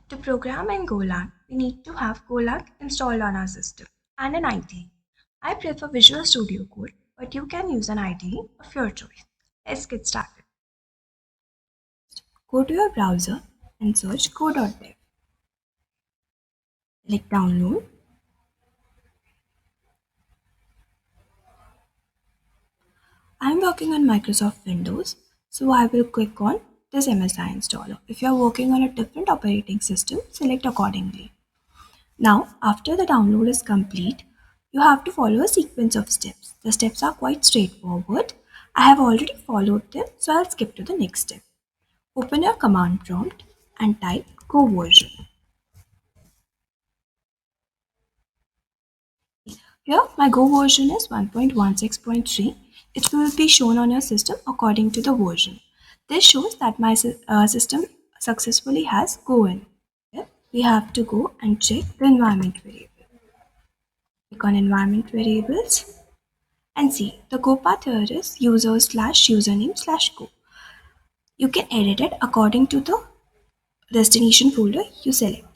To program in Golang, we need to have Golang installed on our system and an IDE. I prefer Visual Studio Code, but you can use an IDE of your choice. Let's get started. Go to your browser and search go.dev. Click download. I'm working on Microsoft Windows, so I will click on this MSI installer. If you are working on a different operating system, select accordingly. Now, after the download is complete, you have to follow a sequence of steps. The steps are quite straightforward. I have already followed them, so I'll skip to the next step. Open your command prompt and type go version. Here, my Go version is 1.16.3. It will be shown on your system according to the version. This shows that my system successfully has Go in. Here, we have to go and check the environment variable. Click on environment variables and see the GOPATH here is user/username/go. You can edit it according to the destination folder you select.